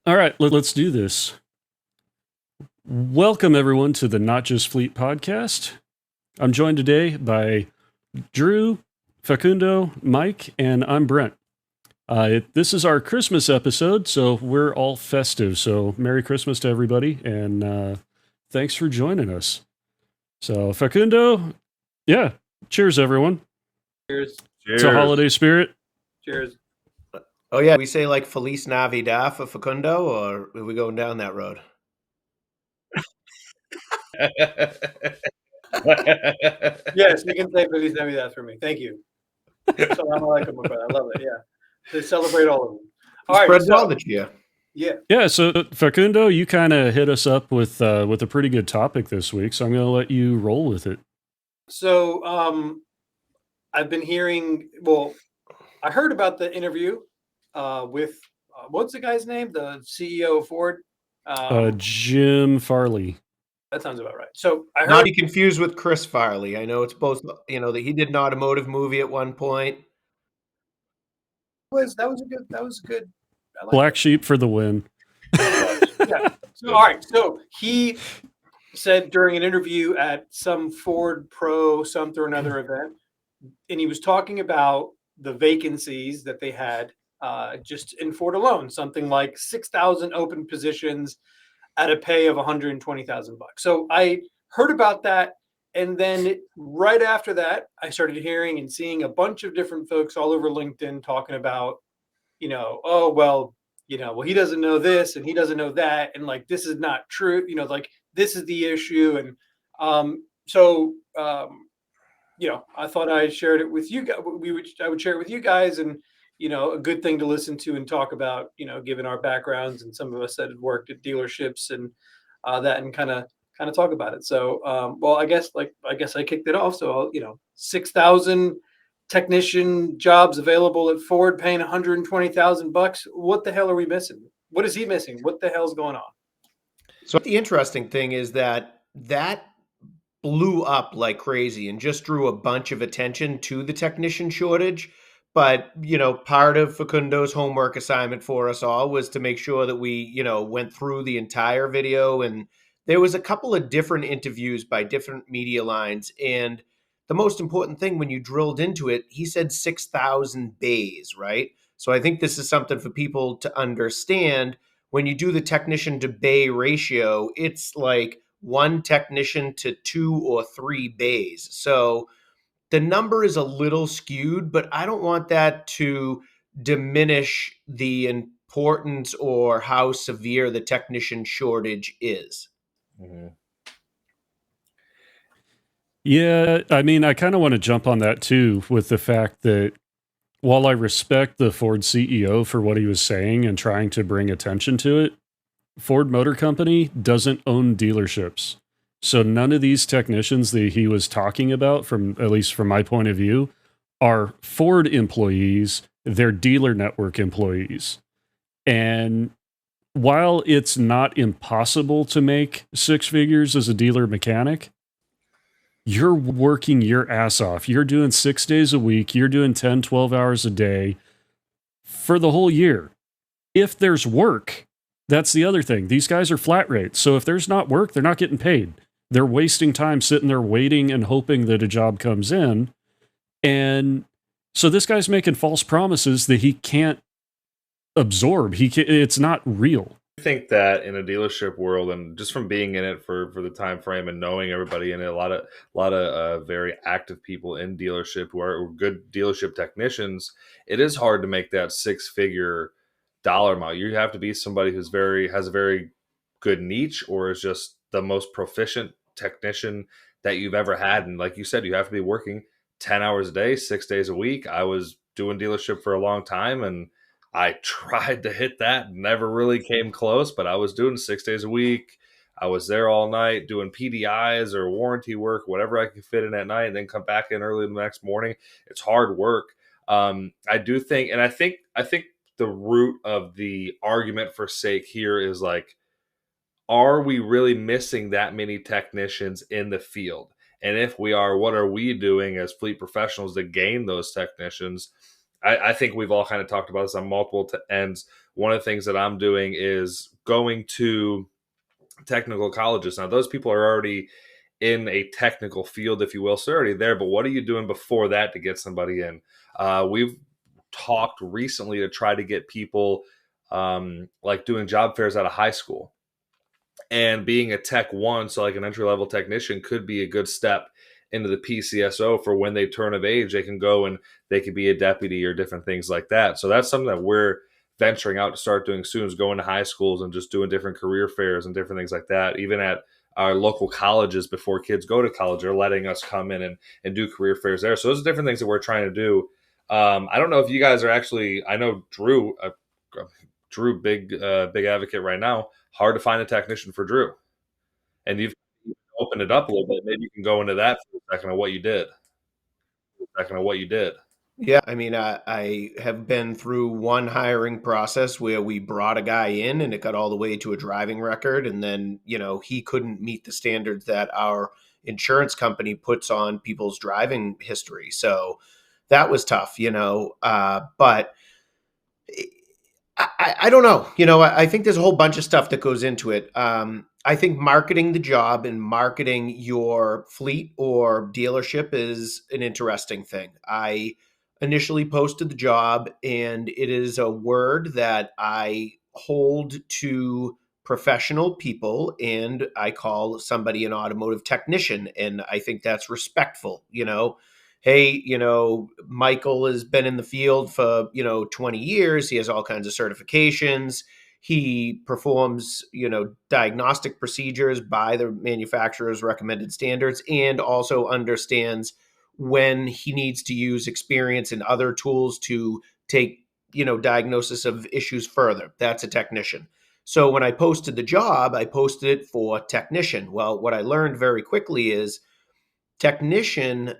All right, let's do this. Welcome, everyone, to the Not Just Fleet podcast. I'm joined today by Drew, Facundo, Mike, and I'm Brent. This is our Christmas episode, so we're all festive. So, Merry Christmas to everybody, and thanks for joining us. So, Facundo, yeah, cheers, everyone. Cheers. It's a holiday spirit. Cheers. Oh yeah, we say like Feliz Navidad for Facundo, or are we going down that road? Yes, you can say Feliz Navidad for me. Thank you. Salam alaikum, my brother. I love it. Yeah, to celebrate all of them. All right, Spread knowledge here. Yeah. So Facundo, you kind of hit us up with a pretty good topic this week, so I'm going to let you roll with it. So, I've been hearing. Well, I heard about the interview with what's the guy's name? The CEO of Ford. Jim Farley. That sounds about right. So I heard. Not be confused with Chris Farley. I know it's both. You know that he did an automotive movie at one point. That was a good. I like Black that. Sheep for the win. Yeah. So, all right. So he said during an interview at some Ford Pro something or another event, and he was talking about the vacancies that they had just in Ford alone, something like 6,000 open positions at a pay of $120,000. So I heard about that, and then right after that, I started hearing and seeing a bunch of different folks all over LinkedIn talking about, oh well, he doesn't know this and he doesn't know that, and like this is not true, like this is the issue, and I thought I shared it with you guys. I would share it with you guys, and a good thing to listen to and talk about, given our backgrounds and some of us that had worked at dealerships and that, and kind of talk about it. So, well, I guess I kicked it off. So, 6,000 technician jobs available at Ford, paying $120,000. What the hell are we missing? What is he missing? What the hell's going on? So the interesting thing is that blew up like crazy and just drew a bunch of attention to the technician shortage. But, part of Facundo's homework assignment for us all was to make sure that we, went through the entire video. And there was a couple of different interviews by different media lines. And the most important thing when you drilled into it, he said 6,000 bays, right? So I think this is something for people to understand. When you do the technician to bay ratio, it's like one technician to 2 or 3 bays. So the number is a little skewed, but I don't want that to diminish the importance or how severe the technician shortage is. Mm-hmm. Yeah, I mean, I kind of want to jump on that too, with the fact that while I respect the Ford CEO for what he was saying and trying to bring attention to it, Ford Motor Company doesn't own dealerships. So none of these technicians that he was talking about, at least from my point of view, are Ford employees. They're dealer network employees. And while it's not impossible to make six figures as a dealer mechanic, you're working your ass off. You're doing 6 days a week. You're doing 10, 12 hours a day for the whole year. If there's work, that's the other thing. These guys are flat rates. So if there's not work, they're not getting paid. They're wasting time sitting there waiting and hoping that a job comes in. And so this guy's making false promises that he can't absorb. It's not real. I think that in a dealership world, and just from being in it for the time frame and knowing everybody in it, a lot of very active people in dealership who are good dealership technicians, it is hard to make that 6-figure dollar amount. You have to be somebody has a very good niche, or is just the most proficient technician that you've ever had. And like you said, you have to be working 10 hours a day, 6 days a week. I was doing dealership for a long time, and I tried to hit that, never really came close, but I was doing 6 days a week. I was there all night doing PDIs or warranty work, whatever I could fit in at night, and then come back in early the next morning. It's hard work. I do think, and I think the root of the argument for sake here is like, are we really missing that many technicians in the field? And if we are, what are we doing as fleet professionals to gain those technicians? I think we've all kind of talked about this on multiple ends. One of the things that I'm doing is going to technical colleges. Now, those people are already in a technical field, if you will, so they're already there. But what are you doing before that to get somebody in? We've talked recently to try to get people like doing job fairs out of high school, and being a tech one, so like an entry level technician, could be a good step into the PCSO for when they turn of age. They can go and they could be a deputy or different things like that. So that's something that we're venturing out to start doing soon, is going to high schools and just doing different career fairs and different things like that. Even at our local colleges, before kids go to college, they're letting us come in and do career fairs there. So those are different things that we're trying to do. I don't know if you guys are actually, I know Drew, big advocate right now. Hard to find a technician for Drew. And you've opened it up a little bit. Maybe you can go into that for a second of what you did. Yeah, I mean, I have been through one hiring process where we brought a guy in and it got all the way to a driving record. And then, he couldn't meet the standards that our insurance company puts on people's driving history. So that was tough, but I don't know. I think there's a whole bunch of stuff that goes into it. I think marketing the job and marketing your fleet or dealership is an interesting thing. I initially posted the job, and it is a word that I hold to professional people, and I call somebody an automotive technician, and I think that's respectful. Hey, Michael has been in the field for 20 years. He has all kinds of certifications. He performs diagnostic procedures by the manufacturer's recommended standards, and also understands when he needs to use experience and other tools to take diagnosis of issues further. That's a technician. So when I posted the job, I posted it for technician. Well, what I learned very quickly is technician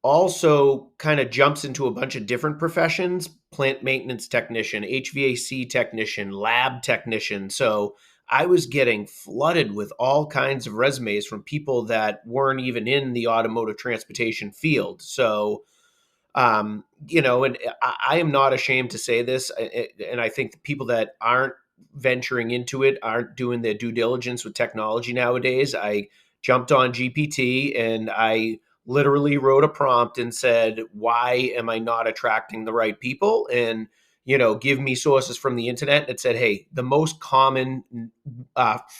also kind of jumps into a bunch of different professions: plant maintenance technician, HVAC technician, lab technician. So I was getting flooded with all kinds of resumes from people that weren't even in the automotive transportation field. So, and I am not ashamed to say this. And I think the people that aren't venturing into it aren't doing their due diligence with technology nowadays. I jumped on GPT and I literally wrote a prompt and said, why am I not attracting the right people? And, give me sources from the internet. And it said, hey, the most common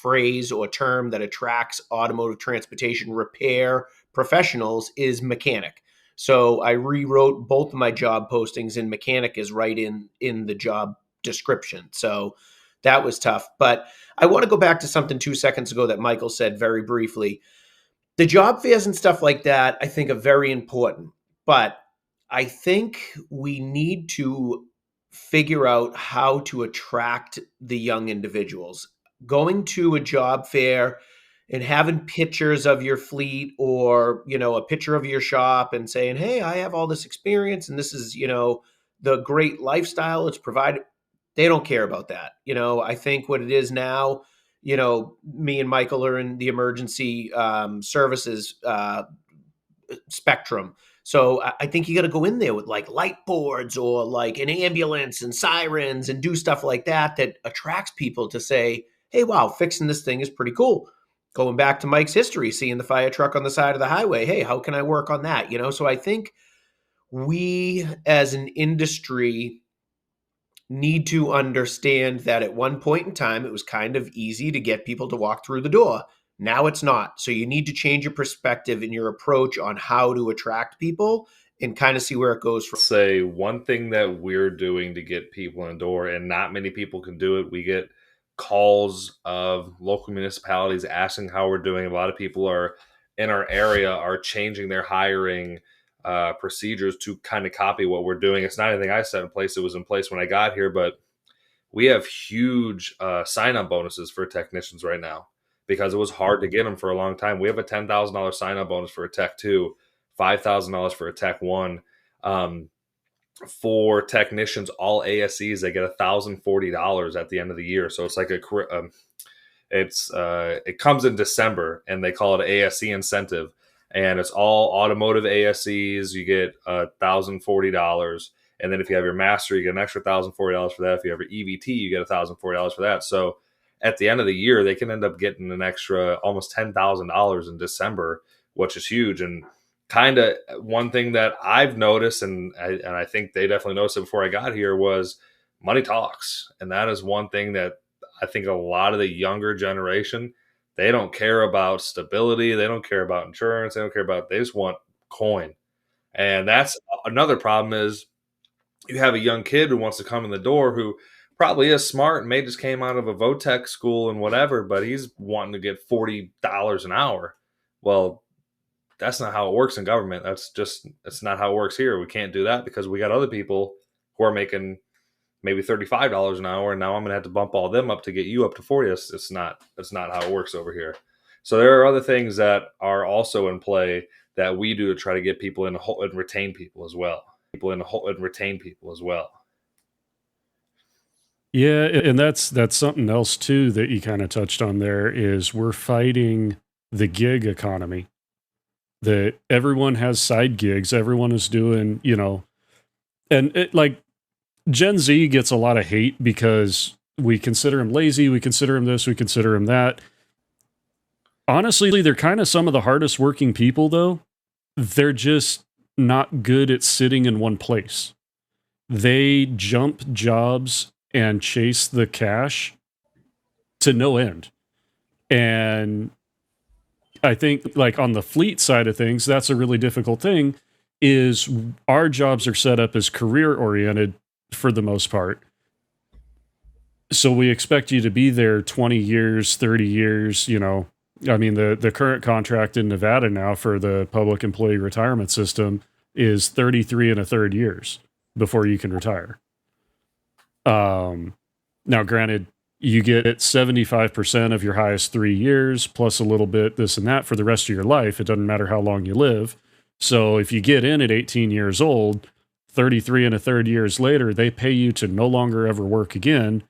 phrase or term that attracts automotive transportation repair professionals is mechanic. So I rewrote both of my job postings, and mechanic is right in the job description. So that was tough. But I want to go back to something 2 seconds ago that Michael said very briefly. The job fairs and stuff like that, I think, are very important. But I think we need to figure out how to attract the young individuals. Going to a job fair and having pictures of your fleet, or, a picture of your shop, and saying, hey, I have all this experience and this is, the great lifestyle it's provided. They don't care about that. I think what it is now, me and Michael are in the emergency services spectrum. So I think you got to go in there with like light boards or like an ambulance and sirens and do stuff like that attracts people to say, hey, wow, fixing this thing is pretty cool. Going back to Mike's history, seeing the fire truck on the side of the highway. Hey, how can I work on that? So I think we as an industry need to understand that at one point in time, it was kind of easy to get people to walk through the door. Now it's not. So you need to change your perspective and your approach on how to attract people and kind of see where it goes from. Say one thing that we're doing to get people in the door, and not many people can do it. We get calls of local municipalities asking how we're doing. A lot of people are in our area are changing their hiring procedures to kind of copy what we're doing. It's not anything I set in place. It was in place when I got here, but we have huge sign-on bonuses for technicians right now because it was hard to get them for a long time. We have a $10,000 sign-on bonus for a Tech 2, $5,000 for a Tech 1. For technicians, all ASEs, they get $1,040 at the end of the year. So it's like it comes in December, and they call it an ASE incentive, and it's all automotive ASEs. You get $1,040, And then if you have your master, you get an extra $1,040 for that. If you have your EVT, you get $1,040 for that. So at the end of the year, they can end up getting an extra almost $10,000 in December, which is huge. And kind of one thing that I've noticed, and I think they definitely noticed it before I got here, was money talks. And that is one thing that I think a lot of the younger generation, they don't care about stability. They don't care about insurance. They don't care about, they just want coin. And that's another problem is you have a young kid who wants to come in the door who probably is smart and may just came out of a VOTEC school and whatever, but he's wanting to get $40 an hour. Well, that's not how it works in government. That's not how it works here. We can't do that because we got other people who are making maybe $35 an hour, and now I'm going to have to bump all them up to get you up to 40. It's not how it works over here. So there are other things that are also in play that we do to try to get people in and retain people as well. Yeah, and that's something else too that you kind of touched on there is we're fighting the gig economy. That everyone has side gigs, everyone is doing, and it, like Gen Z gets a lot of hate because we consider him lazy, we consider him this, we consider him that. Honestly, they're kind of some of the hardest working people though. They're just not good at sitting in one place. They jump jobs and chase the cash to no end. And I think like on the fleet side of things, that's a really difficult thing is our jobs are set up as career oriented for the most part. So we expect you to be there 20 years, 30 years, I mean, the current contract in Nevada now for the public employee retirement system is 33 and a third years before you can retire. Now, granted, you get 75% of your highest 3 years plus a little bit this and that for the rest of your life. It doesn't matter how long you live. So if you get in at 18 years old, 33 and a third years later, they pay you to no longer ever work again.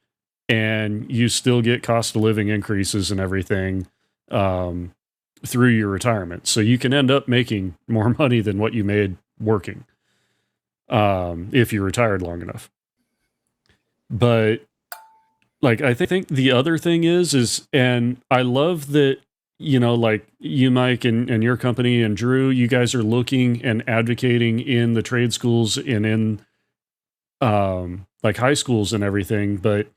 And you still get cost of living increases and everything through your retirement. So you can end up making more money than what you made working if you retired long enough. But like, I think the other thing is, and I love that, like you, Mike, and your company and Drew, you guys are looking and advocating in the trade schools and in like high schools and everything, but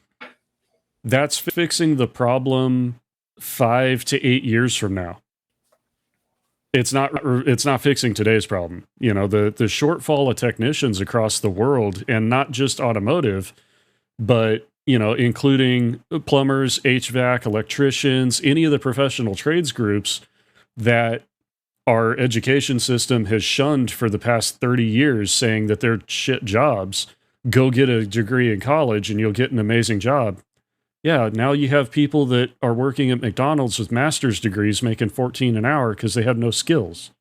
that's fixing the problem 5 to 8 years from now. It's not fixing today's problem. The shortfall of technicians across the world, and not just automotive, but including plumbers, HVAC, electricians, any of the professional trades groups that our education system has shunned for the past 30 years, saying that they're shit jobs. Go get a degree in college and you'll get an amazing job. Yeah, now you have people that are working at McDonald's with master's degrees making $14 an hour because they have no skills.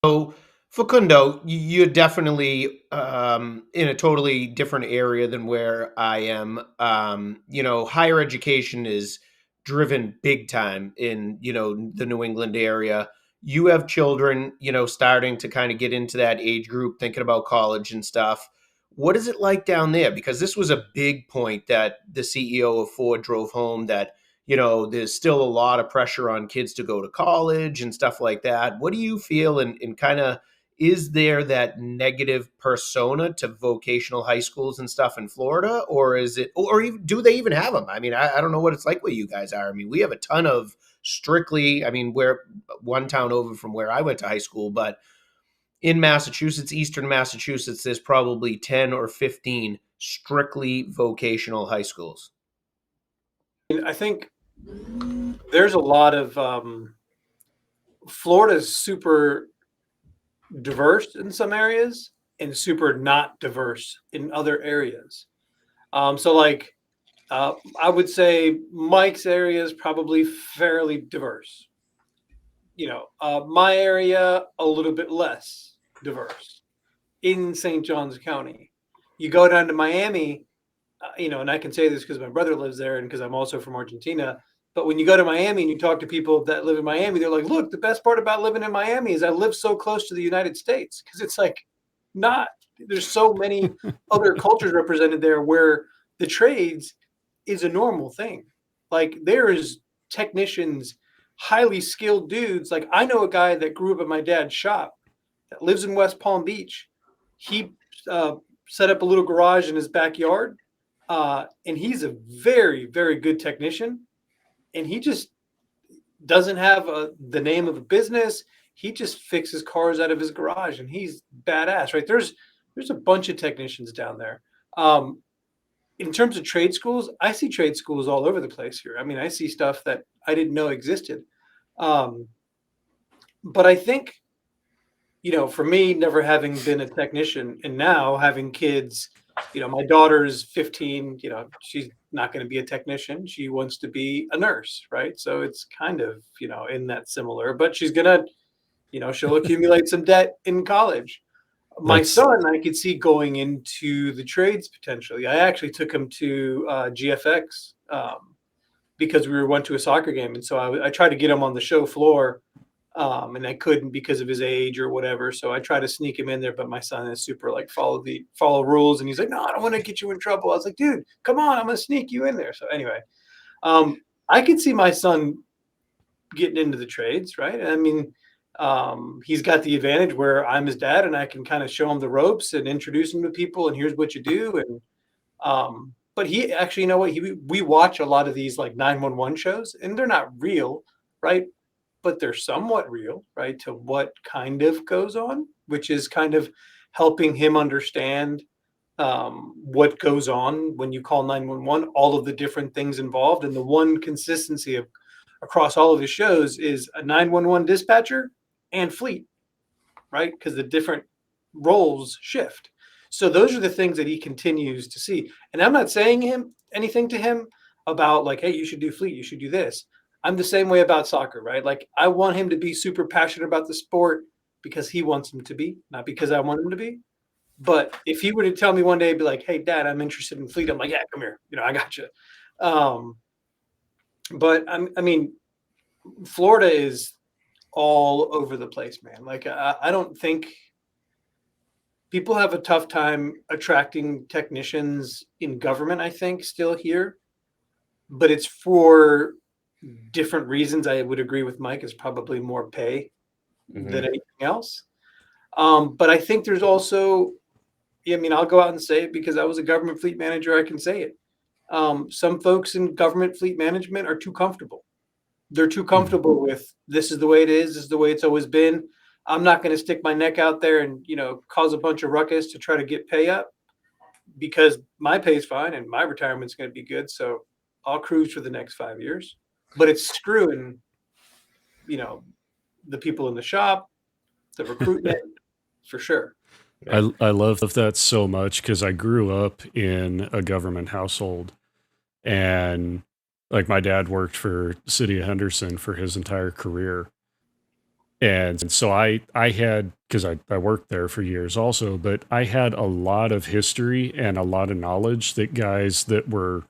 So, Facundo, you're definitely in a totally different area than where I am. Higher education is driven big time in, the New England area. You have children, starting to kind of get into that age group, thinking about college and stuff. What is it like down there? Because this was a big point that the CEO of Ford drove home, that, there's still a lot of pressure on kids to go to college and stuff like that. What do you feel, and kind of, is there that negative persona to vocational high schools and stuff in Florida? Or is it, or even, do they even have them? I mean, I don't know what it's like where you guys are. I mean, we have a ton of strictly, we're one town over from where I went to high school, but in Massachusetts, Eastern Massachusetts, there's probably 10 or 15 strictly vocational high schools. I think there's a lot of Florida's super diverse in some areas and super not diverse in other areas. I would say Mike's area is probably fairly diverse. My area, a little bit less diverse in St. Johns County. You go down to Miami, and I can say this because my brother lives there and because I'm also from Argentina. But when you go to Miami and you talk to people that live in Miami, they're like, look, the best part about living in Miami is I live so close to the United States, because it's like not there's so many other cultures represented there where the trades is a normal thing. Like there is technicians, highly skilled dudes. Like I know a guy that grew up at my dad's shop that lives in West Palm Beach. He set up a little garage in his backyard, and he's a very, very good technician. And he just doesn't have the name of a business. He just fixes cars out of his garage, and he's badass, right? There's a bunch of technicians down there. In terms of trade schools, I see trade schools all over the place here. I mean, I see stuff that I didn't know existed. But I think, for me, never having been a technician and now having kids, my daughter's 15, she's not going to be a technician. She wants to be a nurse, right? So it's kind of, in that similar, but she's going to, she'll accumulate some debt in college. My son, I could see going into the trades potentially. I actually took him to GFX because we went to a soccer game. And so I tried to get him on the show floor, and I couldn't because of his age or whatever. So I tried to sneak him in there, but my son is super like follow rules. And he's like, no, I don't want to get you in trouble. I was like, dude, come on, I'm going to sneak you in there. So anyway, I could see my son getting into the trades, right? I mean, he's got the advantage where I'm his dad and I can kind of show him the ropes and introduce him to people and here's what you do. And, but he actually, we watch a lot of these like 911 shows and they're not real, right? But they're somewhat real, right? To what kind of goes on, which is kind of helping him understand what goes on when you call 911, all of the different things involved. And the one consistency across all of his shows is a 911 dispatcher and fleet, right? Because the different roles shift. So those are the things that he continues to see. And I'm not saying anything to him about like, hey, you should do fleet, you should do this. I'm the same way about soccer, right? Like I want him to be super passionate about the sport because he wants him to be, not because I want him to be. But if he were to tell me one day, be like, hey, Dad, I'm interested in fleet. I'm like, yeah, come here. I got you. But I mean, Florida is all over the place, man. Like I don't think people have a tough time attracting technicians in government, I think, still here. But it's for different reasons. I would agree with Mike. It's probably more pay than anything else. But I think there's also, I'll go out and say it because I was a government fleet manager. I can say it. Some folks in government fleet management are too comfortable. They're too comfortable with this is the way it is. This is the way it's always been. I'm not going to stick my neck out there and, cause a bunch of ruckus to try to get pay up because my pay is fine and my retirement's going to be good. So I'll cruise for the next 5 years, but it's screwing, the people in the shop, the recruitment for sure. I love that so much because I grew up in a government household and like my dad worked for City of Henderson for his entire career. And so I had, because I worked there for years also, but I had a lot of history and a lot of knowledge that guys that were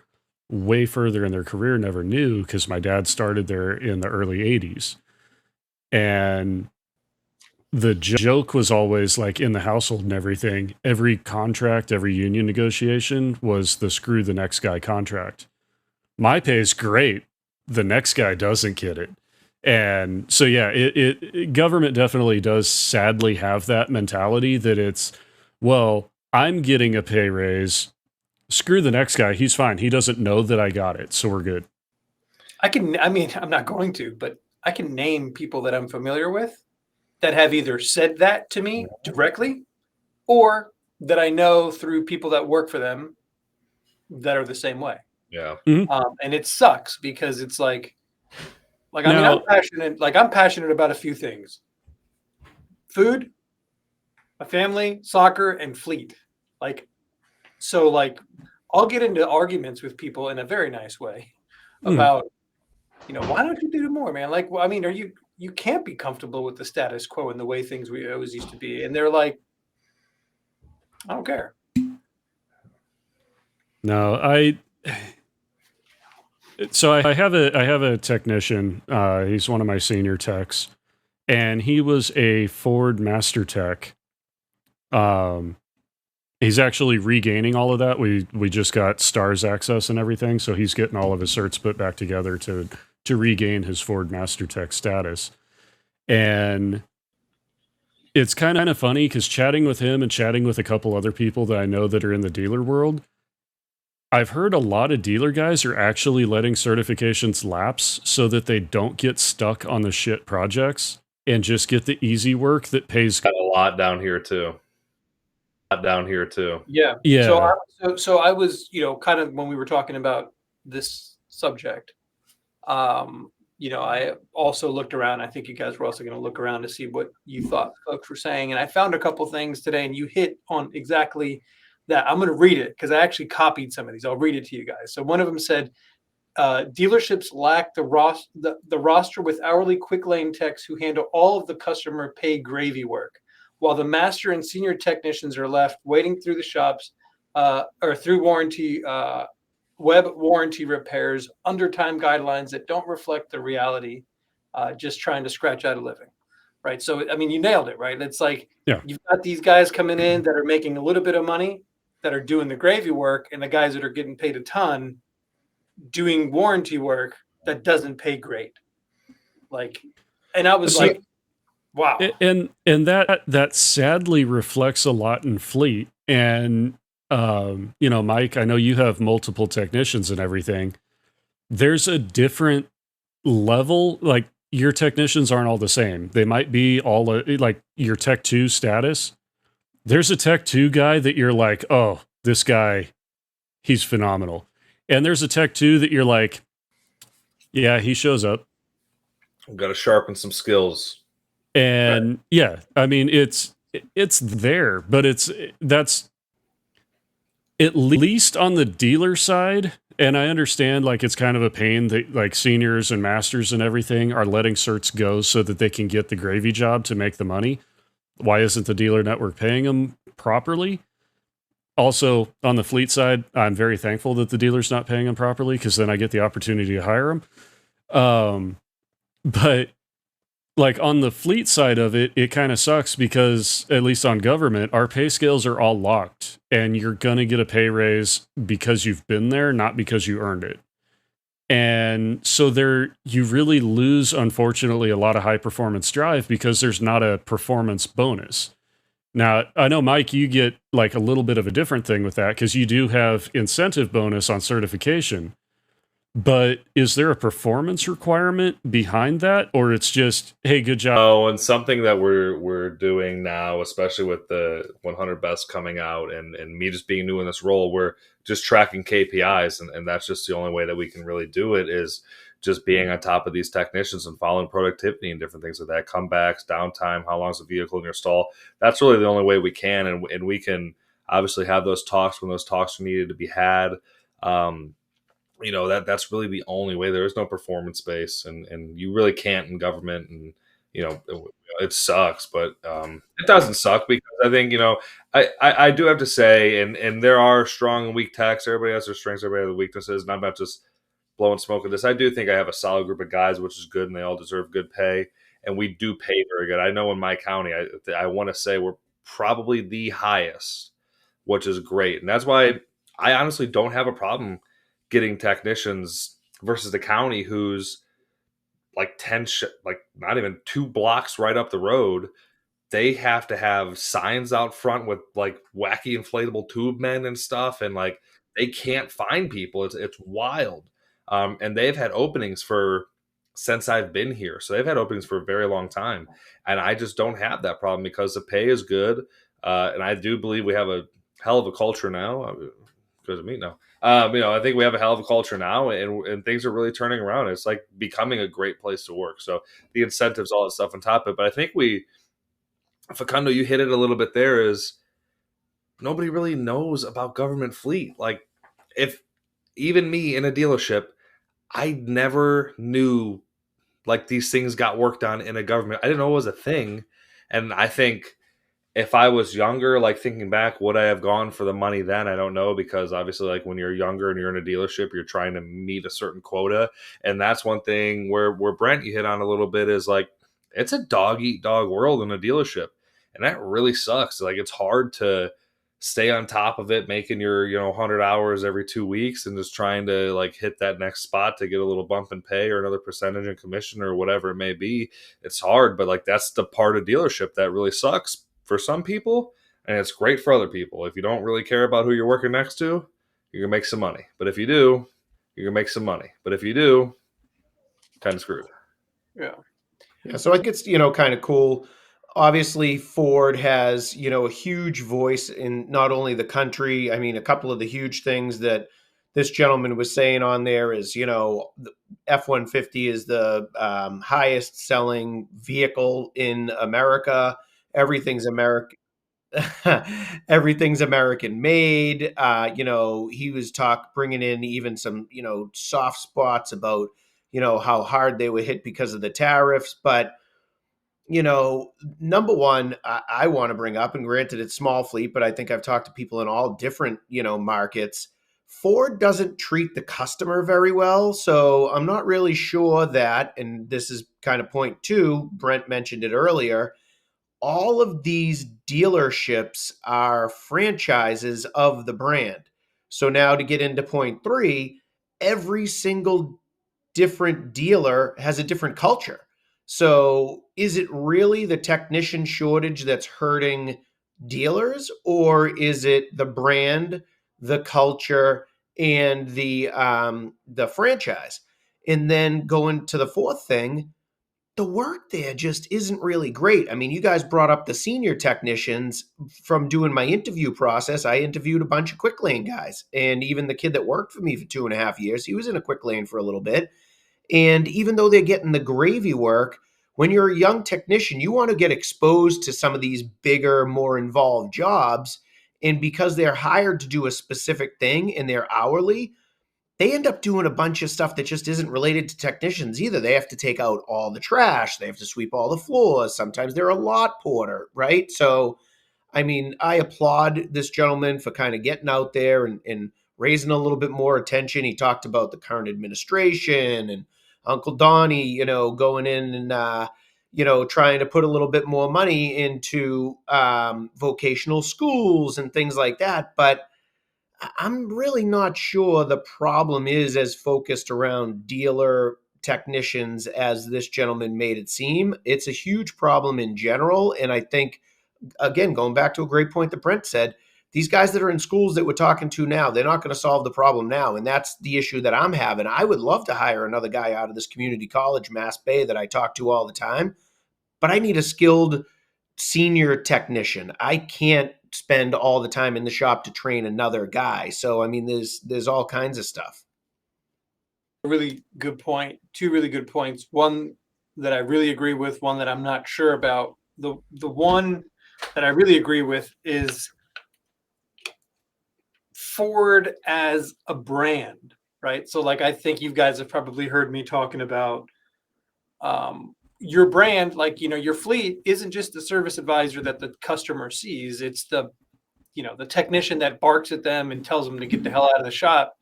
way further in their career never knew because my dad started there in the early 80s. And the joke was always like in the household and everything, every contract, every union negotiation was the screw the next guy contract. My pay is great. The next guy doesn't get it. And so, yeah, it government definitely does sadly have that mentality that it's, well, I'm getting a pay raise. Screw the next guy. He's fine. He doesn't know that I got it. So we're good. I'm not going to, but I can name people that I'm familiar with that have either said that to me directly or that I know through people that work for them that are the same way. Yeah. And it sucks because it's I'm passionate about a few things: food, my family, soccer, and fleet. I'll get into arguments with people in a very nice way about, why don't you do more, man? You can't be comfortable with the status quo and the way things we always used to be. And they're like, I don't care. No, I have a technician. He's one of my senior techs, and he was a Ford Master Tech He's actually regaining all of that. We just got stars access and everything, so he's getting all of his certs put back together to regain his Ford Master Tech status. And it's kind of funny because chatting with him and chatting with a couple other people that I know that are in the dealer world, I've heard a lot of dealer guys are actually letting certifications lapse so that they don't get stuck on the shit projects and just get the easy work that pays. Got a lot down here too. Yeah. Yeah. So I was, kind of when we were talking about this subject, I also looked around. I think you guys were also going to look around to see what you thought folks were saying. And I found a couple things today, and you hit on exactly that. I'm going to read it because I actually copied some of these. I'll read it to you guys. So one of them said, dealerships lack the roster with hourly quick lane techs who handle all of the customer pay gravy work, while the master and senior technicians are left waiting through the shops or through web warranty repairs under time guidelines that don't reflect the reality, just trying to scratch out a living. Right. So, I mean, you nailed it, right? It's like, you've got these guys coming in that are making a little bit of money, that are doing the gravy work, and the guys that are getting paid a ton doing warranty work that doesn't pay great. And I was like, wow. And that sadly reflects a lot in fleet. And Mike, I know you have multiple technicians and everything. There's a different level. Like, your technicians aren't all the same. They might be all like your Tech 2 status. There's a Tech 2 guy that you're like, oh, this guy, he's phenomenal. And there's a Tech 2 that you're like, yeah, he shows up. I've got to sharpen some skills. And yeah, I mean, it's there, but that's at least on the dealer side. And I understand, like, it's kind of a pain that, like, seniors and masters and everything are letting certs go so that they can get the gravy job to make the money. Why isn't the dealer network paying them properly? Also, on the fleet side, I'm very thankful that the dealer's not paying them properly, because then I get the opportunity to hire them. But like, on the fleet side of it, it kind of sucks because, at least on government, our pay scales are all locked, and you're going to get a pay raise because you've been there, not because you earned it. And so you really lose, unfortunately, a lot of high performance drive because there's not a performance bonus. Now, I know, Mike, you get like a little bit of a different thing with that because you do have incentive bonus on certification. But is there a performance requirement behind that, or it's just, hey, good job? Oh, and something that we're doing now, especially with the 100 best coming out, and me just being new in this role, we're just tracking KPIs, and that's just the only way that we can really do it, is just being on top of these technicians and following productivity and different things like that, comebacks, downtime, how long is the vehicle in your stall. That's really the only way we can, and we can obviously have those talks when those talks are needed to be had. That's really the only way. There is no performance base, and you really can't in government. And it sucks, but it doesn't suck, because I think I do have to say, and there are strong and weak techs. Everybody has their strengths, everybody has their weaknesses, and I'm not just blowing smoke at this. I do think I have a solid group of guys, which is good, and they all deserve good pay, and we do pay very good. I know in my county, I want to say we're probably the highest, which is great, and that's why I honestly don't have a problem getting technicians versus the county, who's like not even 2 blocks right up the road. They have to have signs out front with like wacky inflatable tube men and stuff, and like they can't find people. It's wild. And they've had openings since I've been here, so they've had openings for a very long time, and I just don't have that problem because the pay is good, and I do believe we have a hell of a culture now. Because of me now. I think we have a hell of a culture now, and things are really turning around. It's like becoming a great place to work. So the incentives, all that stuff on top of it. But I think Facundo, you hit it a little bit there, is nobody really knows about government fleet. Like, if even me in a dealership, I never knew like these things got worked on in a government. I didn't know it was a thing. And I think if I was younger, like thinking back, would I have gone for the money then? I don't know, because obviously, like, when you're younger and you're in a dealership, you're trying to meet a certain quota. And that's one thing where Brent, you hit on a little bit, is like, it's a dog eat dog world in a dealership. And that really sucks. Like, it's hard to stay on top of it, making your 100 hours every 2 weeks, and just trying to like hit that next spot to get a little bump in pay or another percentage in commission or whatever it may be. It's hard, but like that's the part of dealership that really sucks for some people, and it's great for other people. If you don't really care about who you're working next to, you're gonna make some money. But if you do, you're gonna make some money. But if you do, kind of screwed. Yeah. Yeah, so I think it's, kind of cool. Obviously, Ford has, a huge voice in not only the country. I mean, a couple of the huge things that this gentleman was saying on there is, the F-150 is the highest selling vehicle in America. Everything's American. Everything's American made. He was bringing in even some, soft spots about, how hard they were hit because of the tariffs. But, number one, I want to bring up, and granted it's small fleet, but I think I've talked to people in all different, markets. Ford doesn't treat the customer very well. So I'm not really sure that, and this is kind of point two, Brent mentioned it earlier, all of these dealerships are franchises of the brand. So now to get into point three, every single different dealer has a different culture. So is it really the technician shortage that's hurting dealers, or is it the brand, the culture, and the franchise? And then going to the fourth thing, the work there just isn't really great. I mean, you guys brought up the senior technicians. From doing my interview process, I interviewed a bunch of quick lane guys. And even the kid that worked for me for 2.5 years, he was in a quick lane for a little bit. And even though they're getting the gravy work, when you're a young technician, you want to get exposed to some of these bigger, more involved jobs. And because they're hired to do a specific thing and they're hourly, they end up doing a bunch of stuff that just isn't related to technicians either. They have to take out all the trash. They have to sweep all the floors. Sometimes they're a lot porter, right? So, I mean, I applaud this gentleman for kind of getting out there and raising a little bit more attention. He talked about the current administration and Uncle Donnie, going in and, trying to put a little bit more money into vocational schools and things like that. But I'm really not sure the problem is as focused around dealer technicians as this gentleman made it seem. It's a huge problem in general. And I think, again, going back to a great point that Brent said, these guys that are in schools that we're talking to now, they're not going to solve the problem now. And that's the issue that I'm having. I would love to hire another guy out of this community college, Mass Bay, that I talk to all the time, but I need a skilled senior technician. I can't spend all the time in the shop to train another guy. So, I mean, there's all kinds of stuff. A really good point. Two really good points. One that I really agree with, one that I'm not sure about. The one that I really agree with is Ford as a brand, right? So like, I think you guys have probably heard me talking about your brand, like, your fleet isn't just the service advisor that the customer sees. It's the technician that barks at them and tells them to get the hell out of the shop,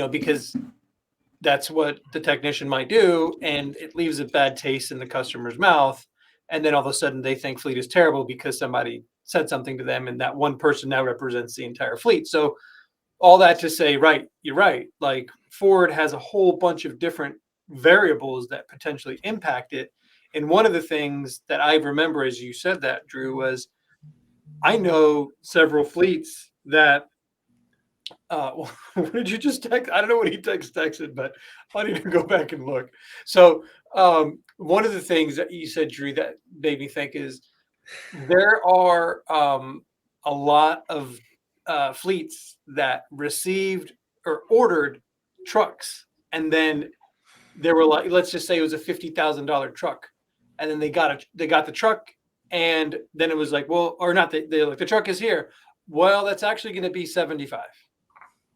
because that's what the technician might do. And it leaves a bad taste in the customer's mouth. And then all of a sudden they think fleet is terrible because somebody said something to them. And that one person now represents the entire fleet. So all that to say, right, you're right. Like Ford has a whole bunch of different variables that potentially impact it. And one of the things that I remember as you said that, Drew, was I know several fleets that what did you just text? I don't know what he texted, but I need to go back and look. So one of the things that you said, Drew, that made me think is there are a lot of fleets that received or ordered trucks, and then they were like, let's just say it was a $50,000 truck, and then they got the truck, and then it was like, well, or not, they like, the truck is here. Well, that's actually going to be 75.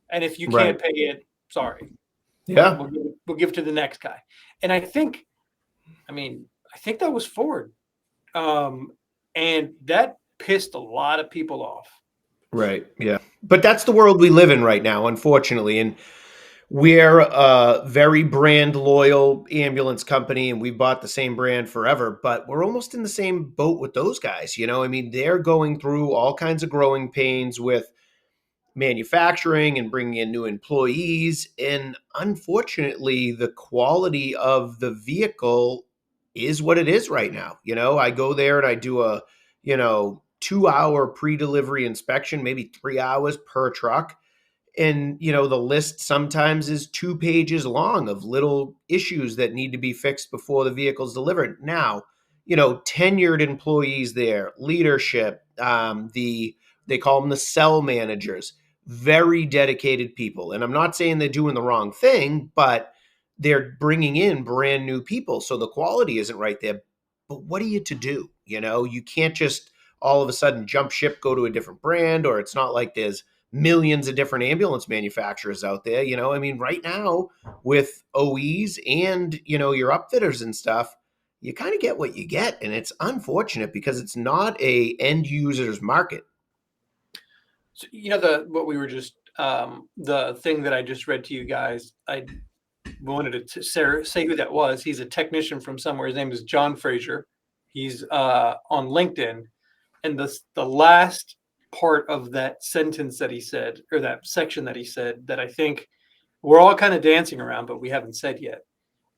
And if you can't pay it, sorry. Yeah. We'll give it to the next guy. And I think that was Ford. And that pissed a lot of people off. Right. Yeah. But that's the world we live in right now, unfortunately. And we're a very brand loyal ambulance company and we've bought the same brand forever, but we're almost in the same boat with those guys. I mean, they're going through all kinds of growing pains with manufacturing and bringing in new employees. And unfortunately, the quality of the vehicle is what it is right now. I go there and I do a, 2-hour pre-delivery inspection, maybe 3 hours per truck. And the list sometimes is 2 pages long of little issues that need to be fixed before the vehicle's delivered. Now, tenured employees there, leadership, they call them the cell managers, very dedicated people. And I'm not saying they're doing the wrong thing, but they're bringing in brand new people, so the quality isn't right there. But what are you to do? You can't just all of a sudden jump ship, go to a different brand, or it's not like there's millions of different ambulance manufacturers out there. I mean, right now with OEs and, your upfitters and stuff, you kind of get what you get. And it's unfortunate because it's not a end user's market. So, what we were just, the thing that I just read to you guys, I wanted to say who that was. He's a technician from somewhere. His name is John Fraser. He's on LinkedIn. And the last part of that sentence that he said, or that section that he said, that I think we're all kind of dancing around, but we haven't said yet,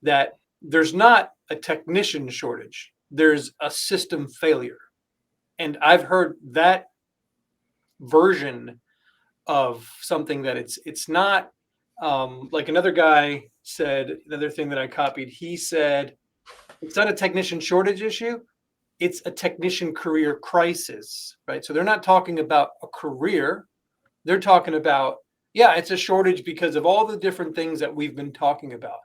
that there's not a technician shortage. There's a system failure. And I've heard that version of something that it's not like another guy said, another thing that I copied, he said, it's not a technician shortage issue. It's a technician career crisis, right? So they're not talking about a career. They're talking about, it's a shortage because of all the different things that we've been talking about.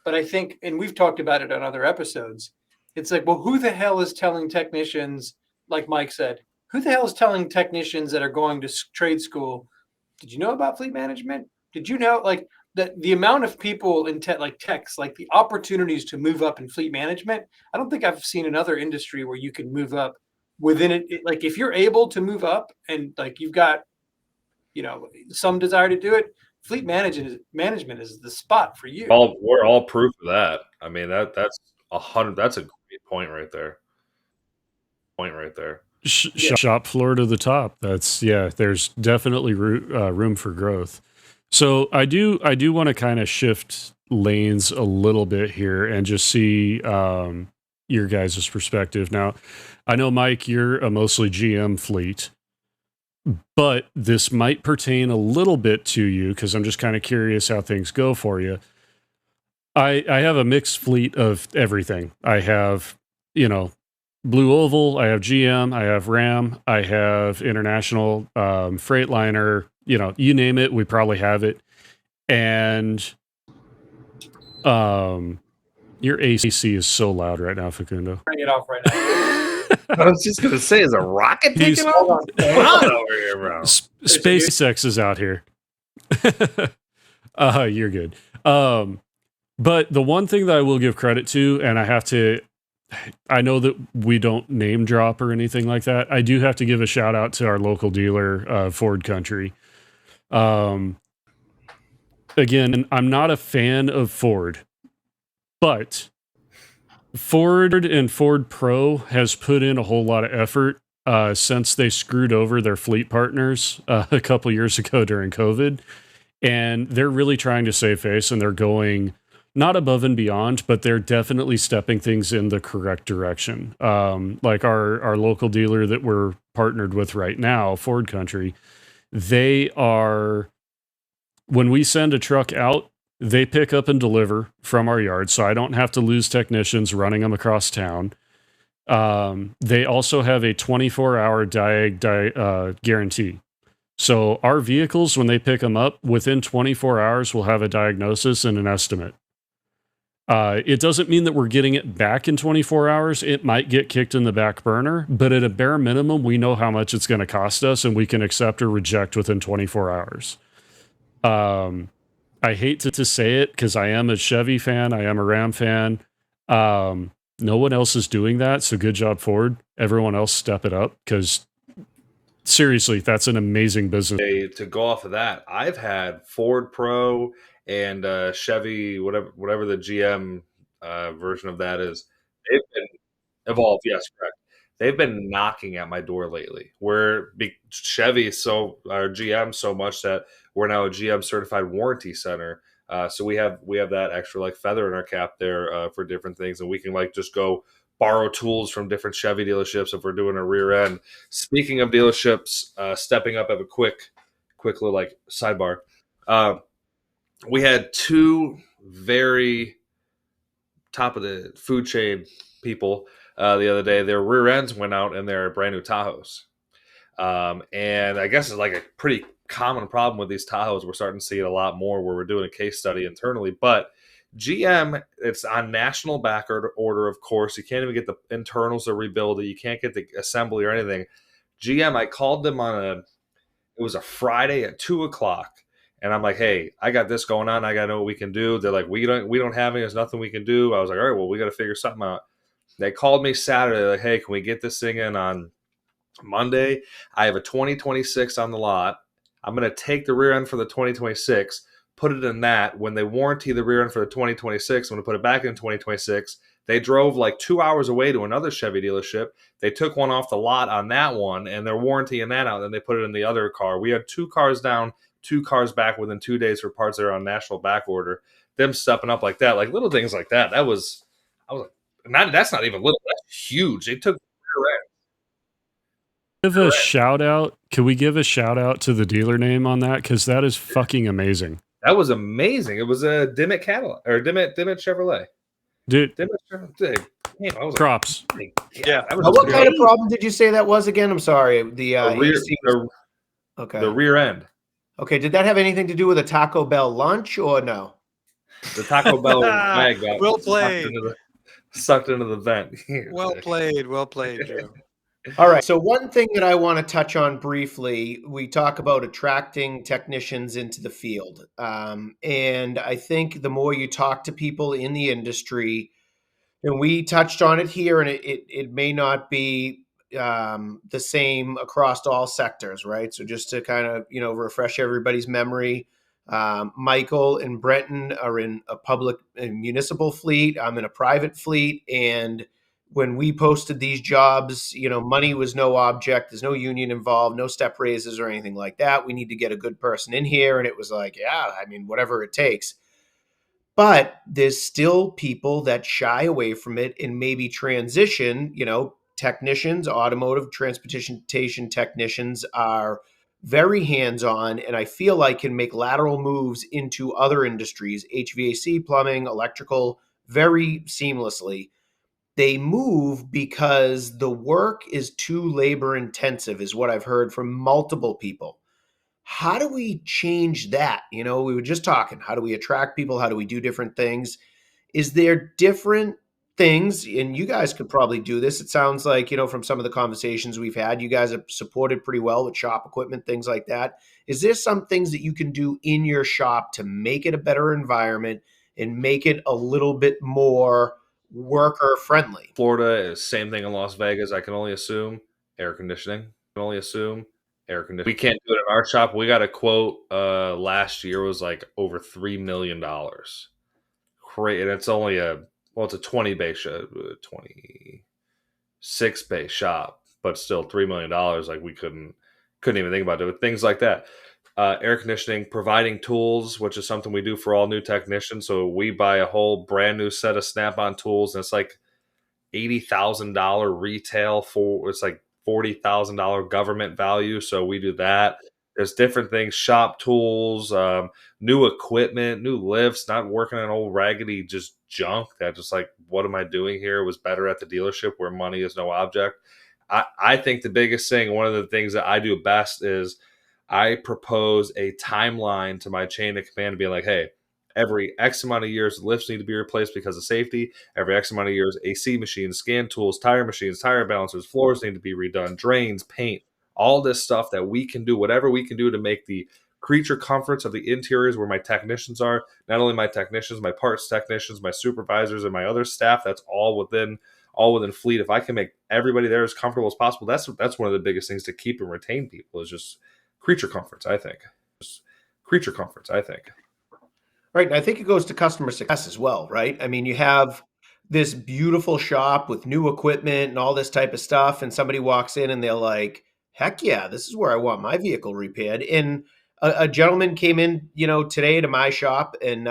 But I think, and we've talked about it on other episodes, it's like, well, who the hell is telling technicians, like Mike said, who the hell is telling technicians that are going to trade school, did you know about fleet management? Did you know, like, the amount of people in techs, like the opportunities to move up in fleet management, I don't think I've seen another industry where you can move up within it. Like if you're able to move up and like you've got, some desire to do it, fleet management is the spot for you. We're all proof of that. I mean, that's 100. That's a great point right there. Shop floor to the top. There's definitely room for growth. So I do want to kind of shift lanes a little bit here and just see your guys' perspective. Now, I know, Mike, you're a mostly GM fleet, but this might pertain a little bit to you because I'm just kind of curious how things go for you. I have a mixed fleet of everything. I have, Blue Oval, I have GM, I have Ram, I have International, Freightliner, you name it, we probably have it. And your AC is so loud right now, Facundo. Bring it off right now. I was just going to say, is a rocket taking off? Hold on over here, bro. SpaceX is out here. You're good. But the one thing that I will give credit to, and I know that we don't name drop or anything like that. I do have to give a shout out to our local dealer, Ford Country. Again, I'm not a fan of Ford, but Ford and Ford Pro has put in a whole lot of effort since they screwed over their fleet partners a couple years ago during COVID. And they're really trying to save face, and they're going not above and beyond, but they're definitely stepping things in the correct direction. Like our local dealer that we're partnered with right now, Ford Country, they are, when we send a truck out, they pick up and deliver from our yard, so I don't have to lose technicians running them across town. They also have a 24-hour guarantee. So our vehicles, when they pick them up, within 24 hours, we'll have a diagnosis and an estimate. It doesn't mean that we're getting it back in 24 hours. It might get kicked in the back burner, but at a bare minimum, we know how much it's going to cost us, and we can accept or reject within 24 hours. I hate to say it because I am a Chevy fan. I am a Ram fan. No one else is doing that, so good job, Ford. Everyone else step it up because seriously, that's an amazing business. To go off of that, I've had Ford Pro and Chevy, whatever the GM version of that is, they've been evolved. Yes, correct. They've been knocking at my door lately. Chevy so our GM so much that we're now a GM certified warranty center. So we have that extra like feather in our cap there for different things, and we can like just go borrow tools from different Chevy dealerships if we're doing a rear end. Speaking of dealerships, stepping up, I have a quick little like sidebar. Uh, we had two very top of the food chain people the other day. Their rear ends went out in their brand new Tahoes. And I guess it's like a pretty common problem with these Tahoes. We're starting to see it a lot more where we're doing a case study internally. But GM, it's on national back order, of course. You can't even get the internals to rebuild it. You can't get the assembly or anything. GM, I called them it was a Friday at 2:00. And I'm like, hey, I got this going on. I got to know what we can do. They're like, we don't have any. There's nothing we can do. I was like, all right, well, we got to figure something out. They called me Saturday. Like, hey, can we get this thing in on Monday? I have a 2026 on the lot. I'm going to take the rear end for the 2026, put it in that. When they warranty the rear end for the 2026, I'm going to put it back in 2026. They drove like 2 hours away to another Chevy dealership. They took one off the lot on that one, and they're warrantying that out. Then they put it in the other car. We had 2 cars down, 2 cars back within 2 days for parts that are on national back order. Them stepping up like that, like little things like that. I was like, that's not even little. That's huge. They took Give a shout out. Can we give a shout out to the dealer name on that? Because that is fucking amazing. That was amazing. It was a Dimmitt Cadillac or Dimmitt Chevrolet. Dude, Dimmitt Chevrolet. Damn, I was props. Like, Yeah. that was What kind of problem did you say that was again? I'm sorry. The rear, AC okay. The rear end. Okay. Did that have anything to do with a Taco Bell lunch or no? The Taco Bell bag got Well played. Sucked into the vent. Well played, Joe. All right. So one thing that I want to touch on briefly, we talk about attracting technicians into the field. And I think the more you talk to people in the industry, and we touched on it here, and it may not be the same across all sectors, right? So just to kind of, refresh everybody's memory, Michael and Brenton are in a public and municipal fleet. I'm in a private fleet. And when we posted these jobs, money was no object. There's no union involved, no step raises or anything like that. We need to get a good person in here. And it was like, yeah, I mean, whatever it takes. But there's still people that shy away from it and maybe transition. Technicians, automotive transportation technicians are very hands-on, and I feel like can make lateral moves into other industries, HVAC, plumbing, electrical, very seamlessly. They move because the work is too labor intensive, is what I've heard from multiple people. How do we change that? We were just talking, how do we attract people? How do we do different things? Is there different things, and you guys could probably do this. It sounds like, from some of the conversations we've had, you guys have supported pretty well with shop equipment, things like that. Is there some things that you can do in your shop to make it a better environment and make it a little bit more worker friendly? Florida is same thing in Las Vegas. I can only assume air conditioning. We can't do it in our shop. We got a quote last year was like over $3 million. Great, and it's only it's a 20 bay shop, 26 bay shop, but still $3 million. Like we couldn't even think about it. But things like that. Air conditioning, providing tools, which is something we do for all new technicians. So we buy a whole brand new set of Snap-on tools, and it's like $80,000 retail it's like $40,000 government value. So we do that. There's different things, shop tools, new equipment, new lifts, not working on old raggedy just junk that just like, what am I doing here? It was better at the dealership where money is no object. I think the biggest thing, one of the things that I do best is I propose a timeline to my chain of command to be like, hey, every X amount of years, lifts need to be replaced because of safety. Every X amount of years, AC machines, scan tools, tire machines, tire balancers, floors need to be redone, drains, paint, all this stuff that we can do, whatever we can do to make the creature comforts of the interiors where my technicians are, not only my technicians, my parts technicians, my supervisors, and my other staff, that's all within fleet. If I can make everybody there as comfortable as possible, that's one of the biggest things to keep and retain people is just creature comforts, I think. Right, and I think it goes to customer success as well, right? I mean, you have this beautiful shop with new equipment and all this type of stuff, and somebody walks in and they're like, "Heck yeah, this is where I want my vehicle repaired." And a gentleman came in, today to my shop, and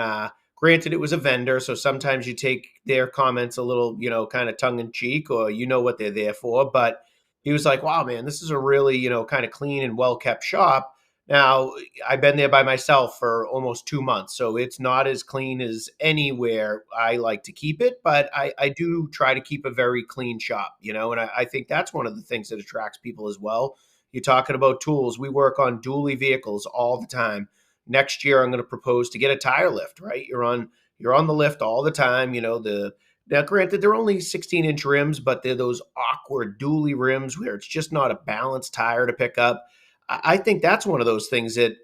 granted, it was a vendor, so sometimes you take their comments a little, kind of tongue in cheek, or you know what they're there for. But he was like, "Wow, man, this is a really, kind of clean and well kept shop." Now, I've been there by myself for almost 2 months, so it's not as clean as anywhere I like to keep it, but I do try to keep a very clean shop, and I think that's one of the things that attracts people as well. You're talking about tools. We work on dually vehicles all the time. Next year, I'm going to propose to get a tire lift, right? You're on the lift all the time. Now, granted, they're only 16-inch rims, but they're those awkward dually rims where it's just not a balanced tire to pick up. I think that's one of those things that,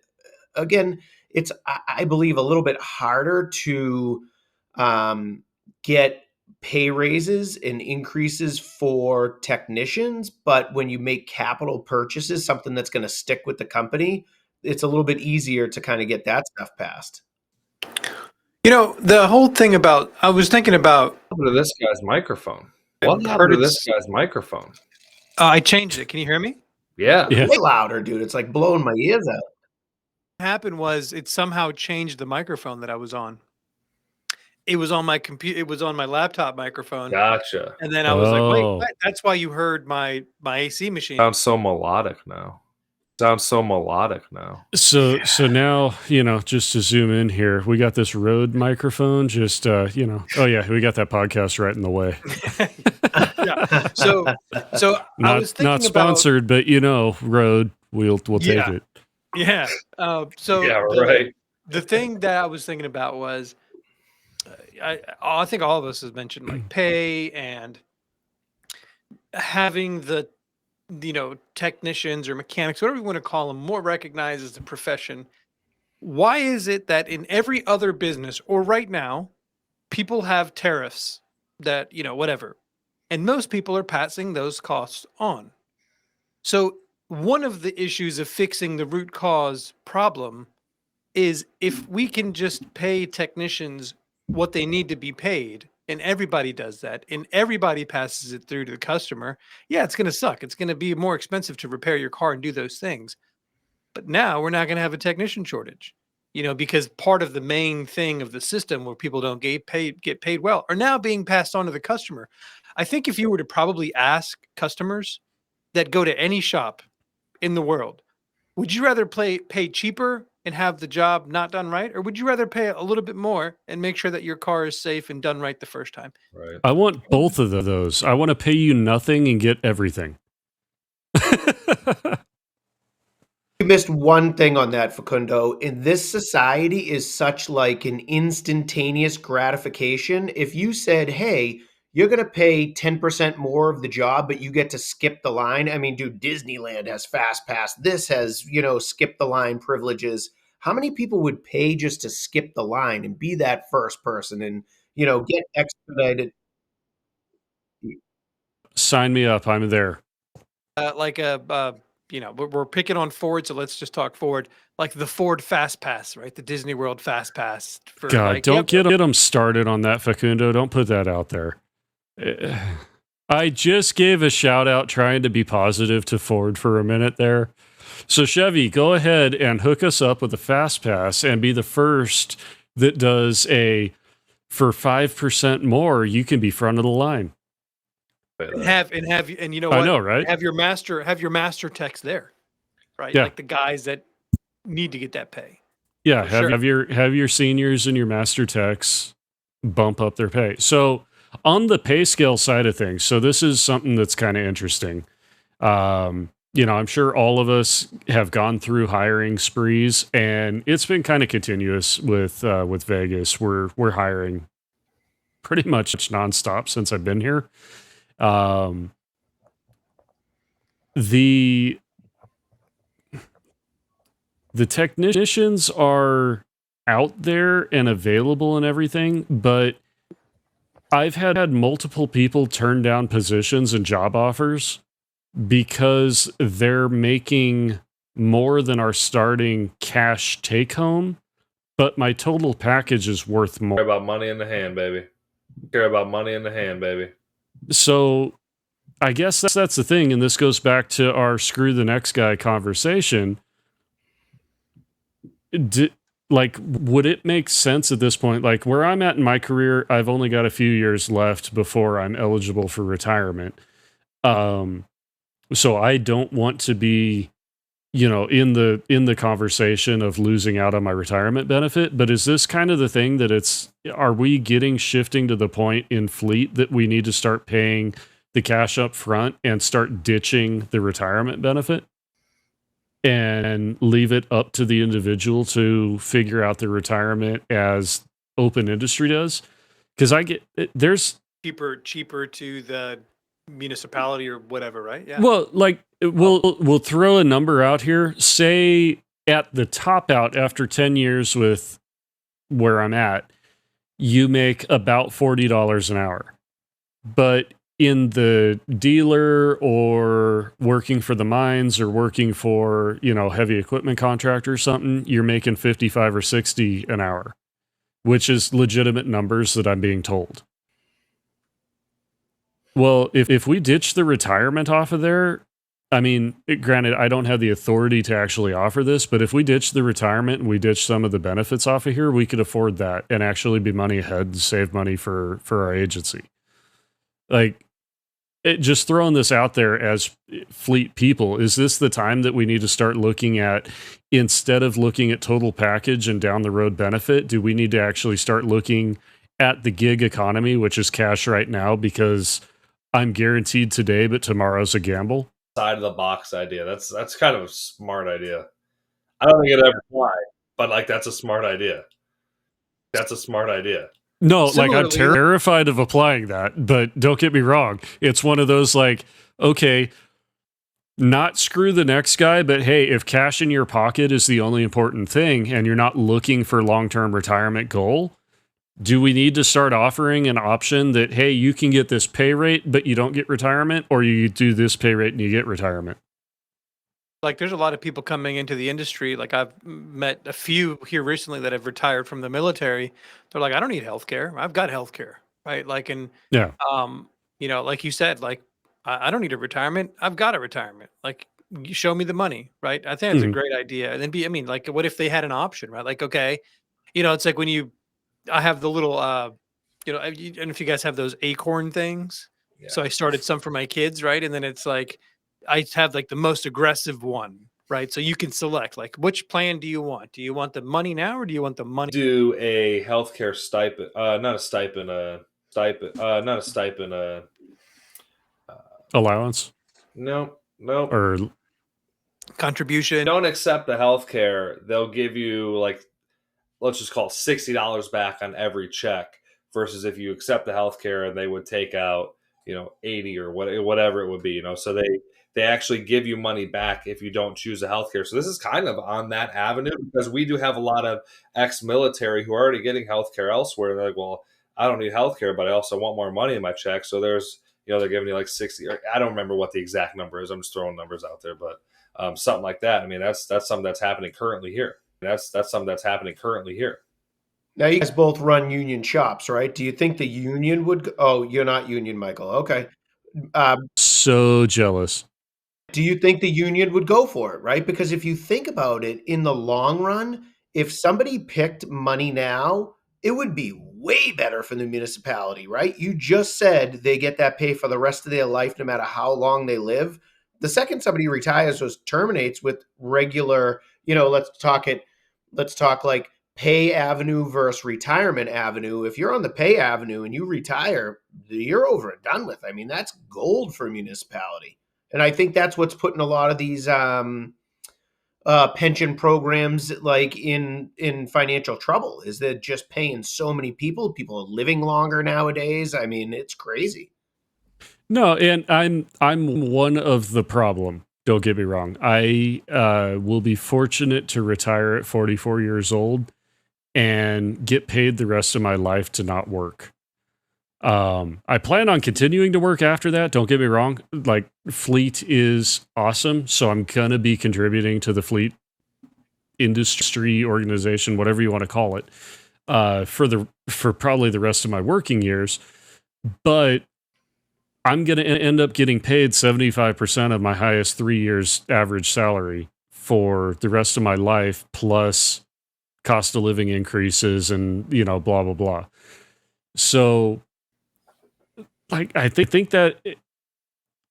again, it's, I believe, a little bit harder to get pay raises and increases for technicians. But when you make capital purchases, something that's going to stick with the company, it's a little bit easier to kind of get that stuff passed. The whole thing about, I was thinking about. What happened to this guy's microphone? What I happened heard to this guy's microphone? I changed it. Can you hear me? Yeah. Yeah. Way louder, dude. It's like blowing my ears out. What happened was it somehow changed the microphone that I was on. It was on my computer. It was on my laptop microphone. Gotcha. And then I was like, wait, Oh. what? That's why you heard my AC machine. Sounds so melodic now. So now, just to zoom in here, we got this Rode microphone, just, oh yeah, we got that podcast right in the way. Yeah. So I was thinking Not sponsored, but Rode, we'll take Yeah. it. Yeah. So Yeah, right. the thing that I was thinking about was, I think all of us have mentioned like pay and having the technicians or mechanics, whatever you want to call them, more recognized as a profession. Why is it that in every other business or right now, people have tariffs that, whatever, and most people are passing those costs on? So one of the issues of fixing the root cause problem is if we can just pay technicians what they need to be paid, and everybody does that, and everybody passes it through to the customer, yeah, it's going to suck. It's going to be more expensive to repair your car and do those things. But now we're not going to have a technician shortage, because part of the main thing of the system where people don't get paid well are now being passed on to the customer. I think if you were to probably ask customers that go to any shop in the world, would you rather pay cheaper and have the job not done right, or would you rather pay a little bit more and make sure that your car is safe and done right the first time? Right. I want both of those. I want to pay you nothing and get everything. You missed one thing on that, Facundo. In this society is such like an instantaneous gratification. If you said, hey, you're going to pay 10% more of the job, but you get to skip the line. I mean, dude, Disneyland has Fast Pass. This has, skip the line privileges. How many people would pay just to skip the line and be that first person and, get expedited? Sign me up. I'm there. We're picking on Ford, so let's just talk Ford. Like the Ford Fast Pass, right? The Disney World Fast Pass. God, don't get them started on that, Facundo. Don't put that out there. I just gave a shout out trying to be positive to Ford for a minute there. So Chevy, go ahead and hook us up with a Fast Pass and be the first that does for 5% more, you can be front of the line. And you know what? I know, right? Have your master techs there, right? Yeah. Like the guys that need to get that pay. Yeah, Sure. have your seniors and your master techs bump up their pay. So on the pay scale side of things, so this is something that's kind of interesting. I'm sure all of us have gone through hiring sprees, and it's been kind of continuous with Vegas. We're hiring pretty much nonstop since I've been here. The technicians are out there and available and everything, but I've had multiple people turn down positions and job offers because they're making more than our starting cash take home, but my total package is worth more. Care about money in the hand, baby. Care about money in the hand, baby. So I guess that's the thing, and this goes back to our screw the next guy conversation. Would it make sense at this point? Like where I'm at in my career, I've only got a few years left before I'm eligible for retirement. So I don't want to be, in the conversation of losing out on my retirement benefit. But is this kind of the thing that are we shifting to the point in fleet that we need to start paying the cash up front and start ditching the retirement benefit and leave it up to the individual to figure out the retirement as open industry does? Because there's cheaper to the municipality or whatever, right? Yeah. Well, like we'll throw a number out here. Say at the top out after 10 years with where I'm at, you make about $40 an hour. But in the dealer or working for the mines or working for, heavy equipment contractor or something, you're making 55 or 60 an hour, which is legitimate numbers that I'm being told. Well, if we ditch the retirement off of there, I mean, granted, I don't have the authority to actually offer this, but if we ditch the retirement and we ditch some of the benefits off of here, we could afford that and actually be money ahead and save money for our agency. Like, just throwing this out there as fleet people, is this the time that we need to start looking at, instead of looking at total package and down the road benefit, do we need to actually start looking at the gig economy, which is cash right now, because I'm guaranteed today, but tomorrow's a gamble? Side of the box idea. That's kind of a smart idea. I don't think it ever fly, but like that's a smart idea. That's a smart idea. No, Similarly, like I'm terrified of applying that, but don't get me wrong. It's one of those like, okay, not screw the next guy, but hey, if cash in your pocket is the only important thing and you're not looking for long-term retirement goal, do we need to start offering an option that, hey, you can get this pay rate, but you don't get retirement, or you do this pay rate and you get retirement? Like there's a lot of people coming into the industry. Like I've met a few here recently that have retired from the military. They're like, I don't need healthcare. I've got healthcare, right? Like, and Yeah. like you said, like I don't need a retirement. I've got a retirement. Like you show me the money, right? I think that's a great idea. And then like, what if they had an option, right? Like, okay, it's like when I have the little, I don't know if you guys have those acorn things. Yeah. So I started some for my kids, right? And then it's like, I have like the most aggressive one, right? So you can select like, which plan do you want? Do you want the money now or do you want the money? Do a healthcare stipend, not a stipend, not a stipend, Allowance? no. Or Contribution. Don't accept the healthcare. They'll give you like, let's just call it $60 back on every check, versus if you accept the healthcare and they would take out, 80 or whatever it would be, so they actually give you money back if you don't choose the healthcare. So this is kind of on that avenue, because we do have a lot of ex-military who are already getting healthcare elsewhere. They're like, well, I don't need healthcare, but I also want more money in my check. So there's, they're giving you like 60, or I don't remember what the exact number is. I'm just throwing numbers out there, but something like that. I mean, that's something that's happening currently here. That's something that's happening currently here. Now, you guys both run union shops, right? Do you think the union would? Oh, you're not union, Michael. Okay. so jealous. Do you think the union would go for it, right? Because if you think about it, in the long run, if somebody picked money now, it would be way better for the municipality, right? You just said they get that pay for the rest of their life, no matter how long they live. The second somebody retires or terminates with regular, let's talk like pay avenue versus retirement avenue. If you're on the pay avenue and you retire, you're over and done with. I mean, that's gold for a municipality. And I think that's what's putting a lot of these pension programs like in financial trouble, is they're just paying so many people. People are living longer nowadays. I mean, it's crazy. No, and I'm one of the problem. Don't get me wrong. I will be fortunate to retire at 44 years old and get paid the rest of my life to not work. I plan on continuing to work after that. Don't get me wrong. Like, fleet is awesome, so I'm gonna be contributing to the fleet industry organization, whatever you want to call it, for probably the rest of my working years. But I'm going to end up getting paid 75% of my highest 3 years average salary for the rest of my life, plus cost of living increases and, blah, blah, blah. So, like, I think that,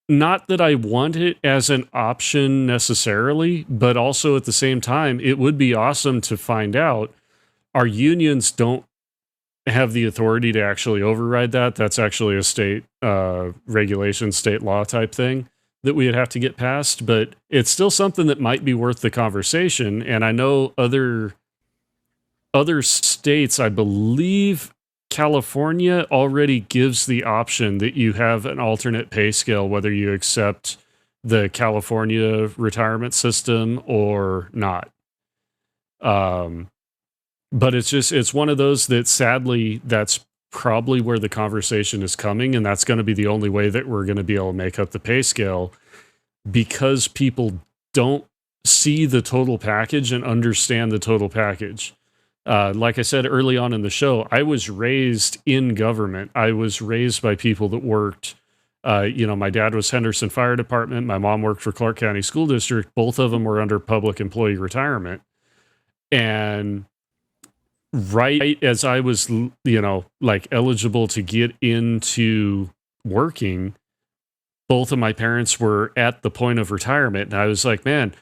not that I want it as an option necessarily, but also at the same time, it would be awesome to find out our unions don't have the authority to actually override that. That's actually a state regulation, state law type thing that we would have to get passed, but it's still something that might be worth the conversation. And I know other states, I believe California already gives the option that you have an alternate pay scale, whether you accept the California retirement system or not. But it's one of those that sadly, that's probably where the conversation is coming. And that's going to be the only way that we're going to be able to make up the pay scale, because people don't see the total package and understand the total package. Like I said early on in the show, I was raised in government. I was raised by people that worked, my dad was Henderson Fire Department. My mom worked for Clark County School District. Both of them were under public employee retirement. And right as I was, eligible to get into working, both of my parents were at the point of retirement. And I was like, man,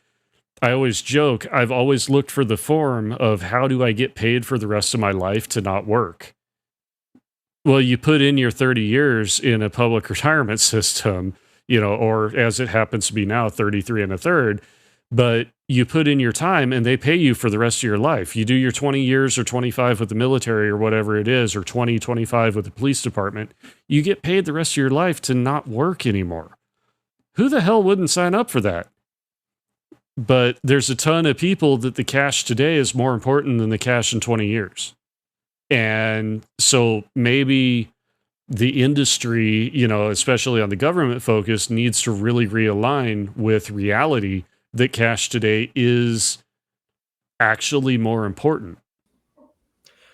I always joke, I've always looked for the form of how do I get paid for the rest of my life to not work? Well, you put in your 30 years in a public retirement system, or as it happens to be now, 33 and a third, but you put in your time and they pay you for the rest of your life. You do your 20 years or 25 with the military or whatever it is, or 20, 25 with the police department. You get paid the rest of your life to not work anymore. Who the hell wouldn't sign up for that? But there's a ton of people that the cash today is more important than the cash in 20 years. And so maybe the industry, especially on the government focus, needs to really realign with reality that cash today is actually more important.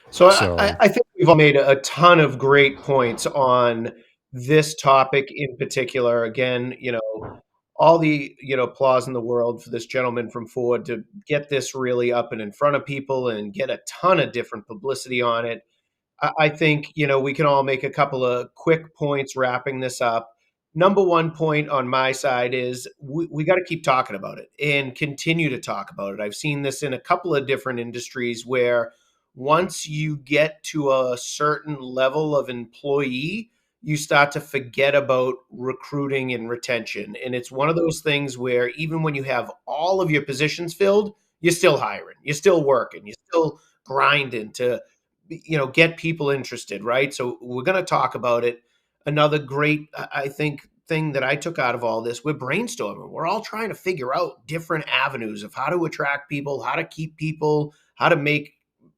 So I think we've all made a ton of great points on this topic in particular. Again, all the applause in the world for this gentleman from Ford to get this really up and in front of people and get a ton of different publicity on it. I think we can all make a couple of quick points wrapping this up. Number one point on my side is we got to keep talking about it and continue to talk about it. I've seen this in a couple of different industries where once you get to a certain level of employee, you start to forget about recruiting and retention. And it's one of those things where even when you have all of your positions filled, you're still hiring, you're still working, you're still grinding to, get people interested, right? So we're going to talk about it. Another great, I think, thing that I took out of all this, we're brainstorming. We're all trying to figure out different avenues of how to attract people, how to keep people, how to make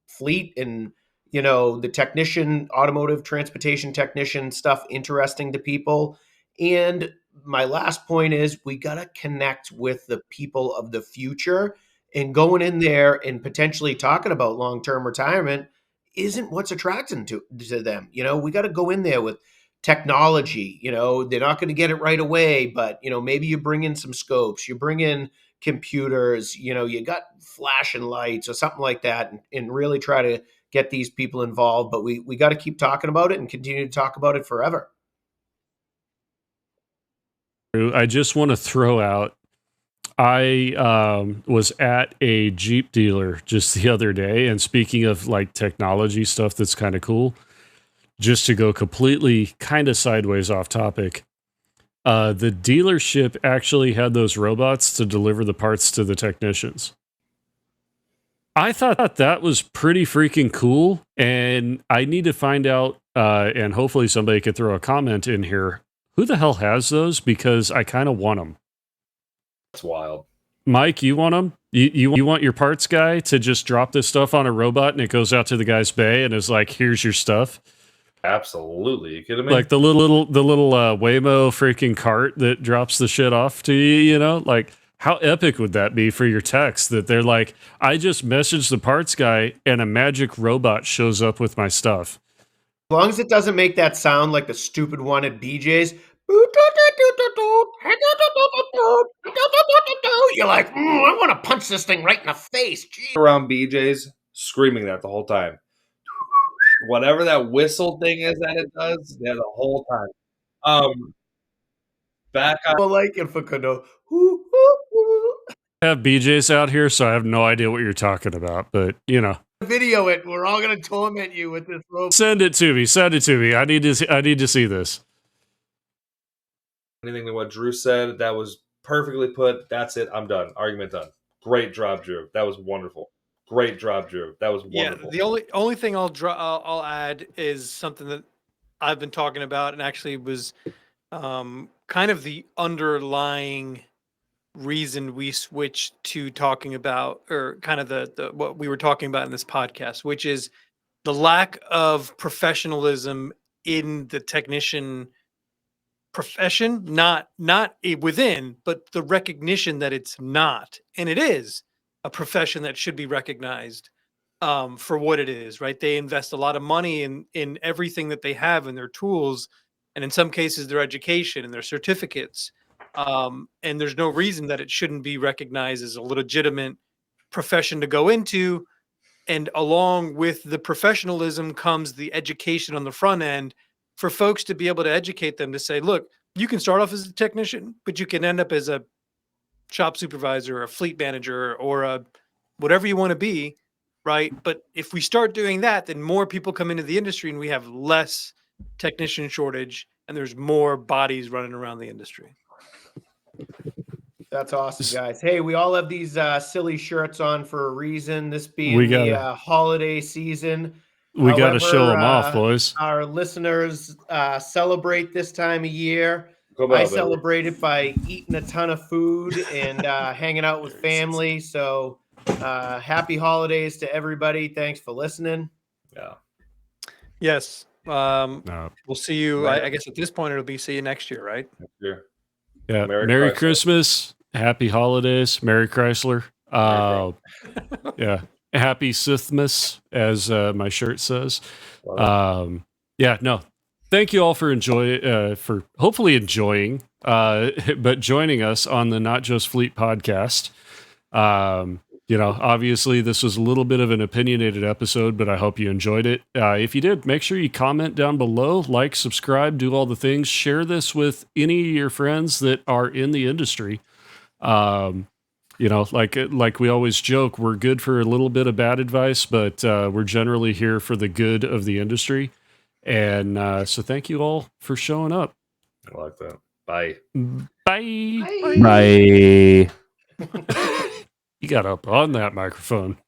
fleet and the technician, automotive transportation technician stuff interesting to people. And my last point is we got to connect with the people of the future, and going in there and potentially talking about long-term retirement isn't what's attracting to them. We got to go in there with technology. They're not going to get it right away, but maybe you bring in some scopes, you bring in computers, you got flashing lights or something like that, and really try to get these people involved. But we got to keep talking about it and continue to talk about it forever. I just want to throw out, I was at a Jeep dealer just the other day, and speaking of like technology stuff that's kind of cool, just to go completely kind of sideways off topic, the dealership actually had those robots to deliver the parts to the technicians. I thought that was pretty freaking cool, and I need to find out, and hopefully somebody could throw a comment in here, who the hell has those? Because I kind of want them. That's wild. Mike, you want them? You want your parts guy to just drop this stuff on a robot and it goes out to the guy's bay and is like, here's your stuff? Absolutely. You kidding me? Like the little Waymo freaking cart that drops the shit off to you, Like, How epic would that be for your text that they're like, I just messaged the parts guy and a magic robot shows up with my stuff. As long as it doesn't make that sound like the stupid one at BJ's. You're like, I want to punch this thing right in the face. Jeez. Around BJ's, screaming that the whole time. Whatever that whistle thing is that it does, yeah, the whole time. Back on. I like it for Kano. I have BJ's out here, so I have no idea what you're talking about, but you know. Video it. We're all gonna torment you with this robot. Send it to me. Send it to me. I need to see this. Anything to what Drew said, that was perfectly put. That's it. I'm done. Argument done. Great job, Drew. That was wonderful. Great job, Drew. That was wonderful. Yeah, the only thing I'll add is something that I've been talking about, and actually was kind of the underlying reason we switched to talking about, or kind of the what we were talking about in this podcast, which is the lack of professionalism in the technician profession, not within, but the recognition that it's not, and it is a profession that should be recognized for what it is, right? They invest a lot of money in everything that they have, in their tools, and in some cases their education and their certificates. And there's no reason that it shouldn't be recognized as a legitimate profession to go into. And along with the professionalism comes the education on the front end for folks to be able to educate them to say, look, you can start off as a technician, but you can end up as a shop supervisor or a fleet manager or a whatever you want to be, right? But if we start doing that, then more people come into the industry and we have less technician shortage and there's more bodies running around the industry. That's awesome, guys. Hey, we all have these silly shirts on for a reason. This being the holiday season. We got to show them off, boys. Our listeners celebrate this time of year. I celebrate it by eating a ton of food and hanging out with family. So happy holidays to everybody. Thanks for listening. Yeah. Yes. We'll see you. I guess at this point it'll be see you next year, right? Next year. Yeah. Merry Christmas. Happy holidays. Merry Chrysler. Yeah. Happy Sithmas, as my shirt says. Yeah, no. Thank you all for hopefully enjoying, but joining us on the Not Just Fleet podcast. Obviously this was a little bit of an opinionated episode, but I hope you enjoyed it. If you did, make sure you comment down below, like, subscribe, do all the things. Share this with any of your friends that are in the industry. Like we always joke, we're good for a little bit of bad advice, but we're generally here for the good of the industry. And so thank you all for showing up. I like that. Bye. Bye. Bye. You got up on that microphone.